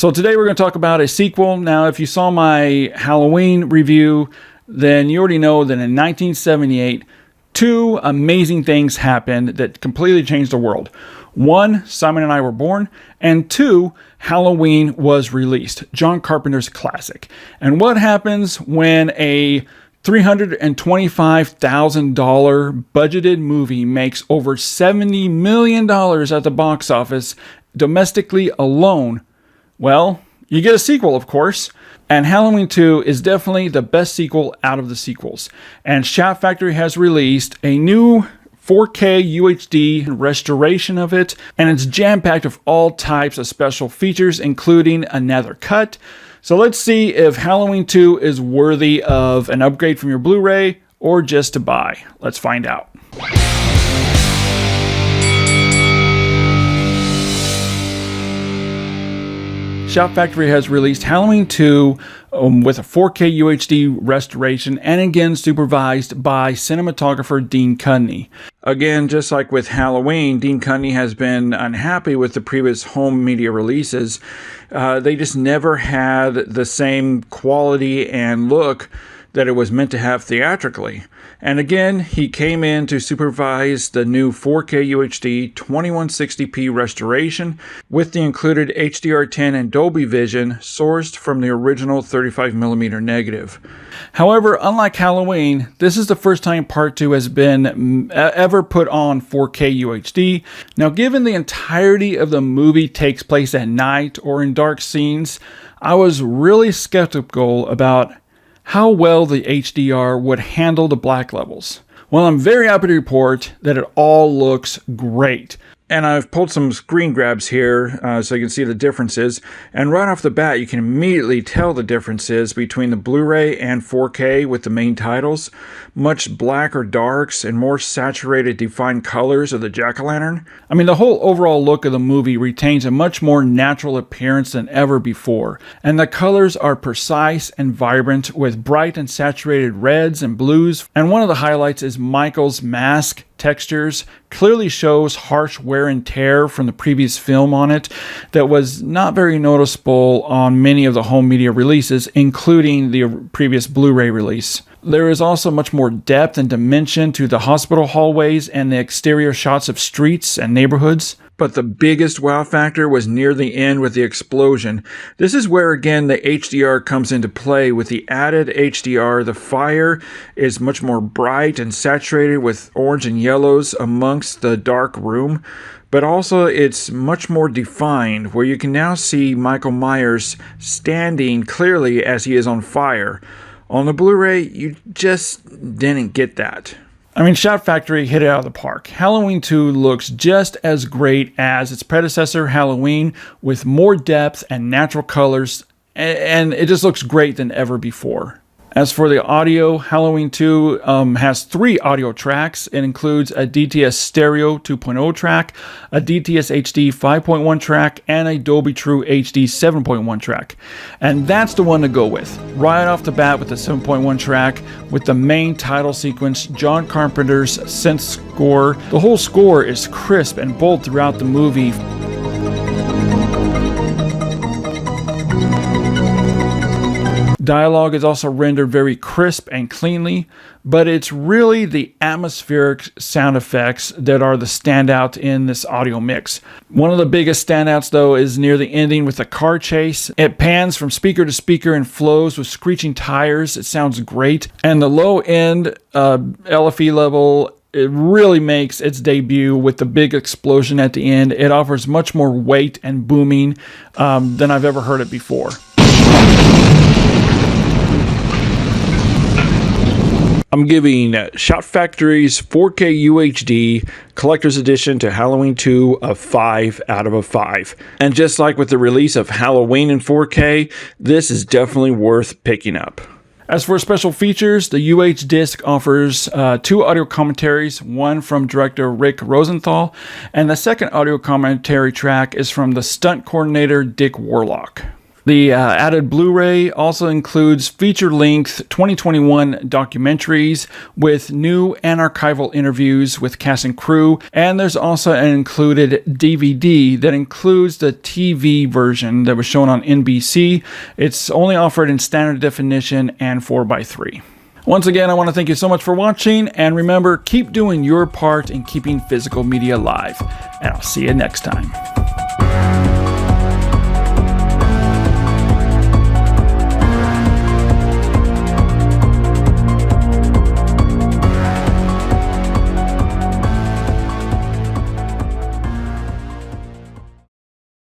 So today we're going to talk about a sequel. Now, if you saw my Halloween review, then you already know that in 1978, two amazing things happened that completely changed the world. One, Simon and I were born, and two, Halloween was released, John Carpenter's classic. And what happens when a $325,000 budgeted movie makes over $70 million at the box office domestically alone? Well, you get a sequel, of course. And Halloween 2 is definitely the best sequel out of the sequels. And Shout Factory has released a new 4K UHD restoration of it, and it's jam-packed with all types of special features, including another cut. So let's see if Halloween 2 is worthy of an upgrade from your Blu-ray or just to buy. Let's find out. Shout Factory has released Halloween 2 with a 4K UHD restoration, and again supervised by cinematographer Dean Cudney. Again, just like with Halloween, Dean Cudney has been unhappy with the previous home media releases. They just never had the same quality and look that it was meant to have theatrically. And again, he came in to supervise the new 4K UHD 2160p restoration with the included HDR10 and Dolby Vision sourced from the original 35mm negative. However, unlike Halloween, this is the first time Part 2 has been ever put on 4K UHD. Now, given the entirety of the movie takes place at night or in dark scenes, I was really skeptical about how well the HDR would handle the black levels. Well, I'm very happy to report that it all looks great. And I've pulled some screen grabs here so you can see the differences. And right off the bat, you can immediately tell the differences between the Blu-ray and 4K with the main titles. Much blacker darks and more saturated, defined colors of the jack-o'-lantern. I mean, the whole overall look of the movie retains a much more natural appearance than ever before. And the colors are precise and vibrant with bright and saturated reds and blues. And one of the highlights is Michael's mask textures clearly shows harsh wear and tear from the previous film on it that was not very noticeable on many of the home media releases, including the previous Blu-ray release. There is also much more depth and dimension to the hospital hallways and the exterior shots of streets and neighborhoods. But the biggest wow factor was near the end with the explosion. This is where again the HDR comes into play. With the added HDR, the fire is much more bright and saturated with orange and yellows amongst the dark room. But also it's much more defined, where you can now see Michael Myers standing clearly as he is on fire. On the Blu-ray, you just didn't get that. I mean, Shout Factory hit it out of the park. Halloween 2 looks just as great as its predecessor, Halloween, with more depth and natural colors, and it just looks great than ever before. As for the audio, Halloween 2 has 3 audio tracks. It includes a DTS Stereo 2.0 track, a DTS HD 5.1 track, and a Dolby True HD 7.1 track. And that's the one to go with. Right off the bat with the 7.1 track, with the main title sequence, John Carpenter's synth score. The whole score is crisp and bold throughout the movie. Dialogue is also rendered very crisp and cleanly, but it's really the atmospheric sound effects that are the standout in this audio mix. One of the biggest standouts, though, is near the ending with the car chase. It pans from speaker to speaker and flows with screeching tires. It sounds great. And the low-end LFE level, it really makes its debut with the big explosion at the end. It offers much more weight and booming than I've ever heard it before. I'm giving Shout Factory's 4K UHD Collector's Edition to Halloween 2 a 5 out of a 5. And just like with the release of Halloween in 4K, this is definitely worth picking up. As for special features, the UH disc offers 2 audio commentaries, one from director Rick Rosenthal, and the second audio commentary track is from the stunt coordinator Dick Warlock. The added Blu-ray also includes feature-length 2021 documentaries with new and archival interviews with cast and crew, and there's also an included DVD that includes the TV version that was shown on NBC. It's only offered in standard definition and 4:3. Once again, I want to thank you so much for watching, and remember, keep doing your part in keeping physical media alive, and I'll see you next time.